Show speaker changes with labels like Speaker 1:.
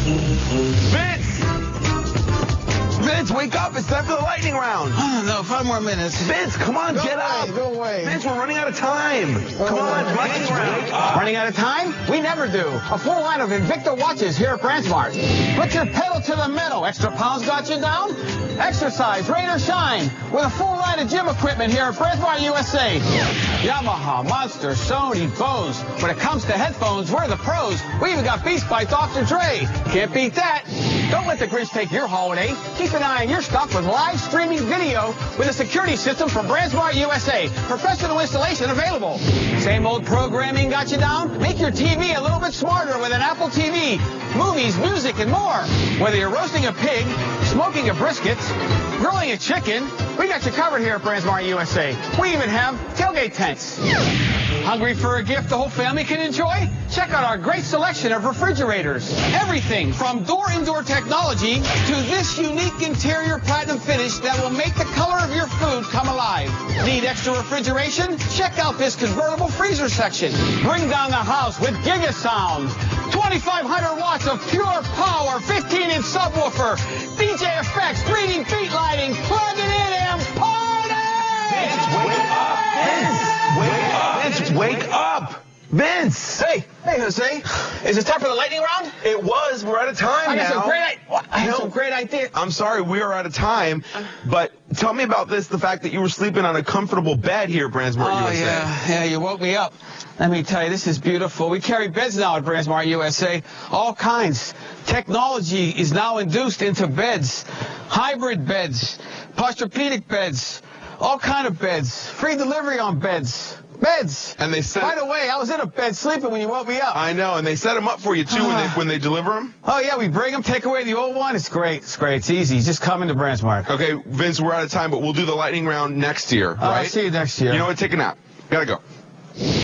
Speaker 1: Vince! Vince, wake up. It's time for the lightning round.
Speaker 2: Oh, no, 5 more minutes.
Speaker 1: Vince, come on, get up.
Speaker 2: Go away.
Speaker 1: Vince, we're running out of time. Come on, lightning round.
Speaker 3: Running out of time? We never do. A full line of Invicta watches here at BrandsMart. Put your pedal to the metal. Extra pounds got you down? Exercise, rain or shine, with a full line of gym equipment here at BrandsMart USA. Yamaha, Monster, Sony, Bose. When it comes to headphones, we're the pros. We even got Beats by Dr. Dre. Can't beat that. Don't let the Grinch take your holiday. Keep an eye on your stuff with live streaming video with a security system from BrandsMart USA. Professional installation available. Same old programming got you down? Make your TV a little bit smarter with an Apple TV. Movies, music, and more. Whether you're roasting a pig, smoking a brisket, grilling a chicken, we got you covered here at BrandsMart USA. We even have tailgate tents. Hungry for a gift the whole family can enjoy? Check out our great selection of refrigerators. Everything from door-indoor technology to this unique interior platinum finish that will make the color of your food come alive. Need extra refrigeration? Check out this convertible freezer section. Bring down the house with Giga Sound. 2,500 watts of pure power, 15-inch subwoofer, DJ effects, 3D beat lighting, plug it in and party!
Speaker 1: Vince, wake up! Vince, wake up! Vince, wake up! Vince!
Speaker 2: Hey, Jose. Is it time for the lightning round?
Speaker 1: It was. We're out of time
Speaker 3: I
Speaker 1: now.
Speaker 3: got some great ideas.
Speaker 1: I'm sorry, we are out of time. But tell me about this, the fact that you were sleeping on a comfortable bed here at BrandsMart USA.
Speaker 3: Yeah, you woke me up. Let me tell you, this is beautiful. We carry beds now at BrandsMart USA, all kinds. Technology is now induced into beds, hybrid beds, posturepedic beds, all kind of beds, free delivery on beds. Beds.
Speaker 1: And they set.
Speaker 3: By the way, I was in a bed sleeping when you woke me up.
Speaker 1: I know, and they set them up for you too when they deliver them.
Speaker 3: Oh yeah, we bring them, take away the old one. It's great. It's great. It's easy. Just come into BrandsMart.
Speaker 1: Okay, Vince, we're out of time, but we'll do the lightning round next year, right?
Speaker 3: I'll see you next year.
Speaker 1: You know what? Take a nap. Gotta go.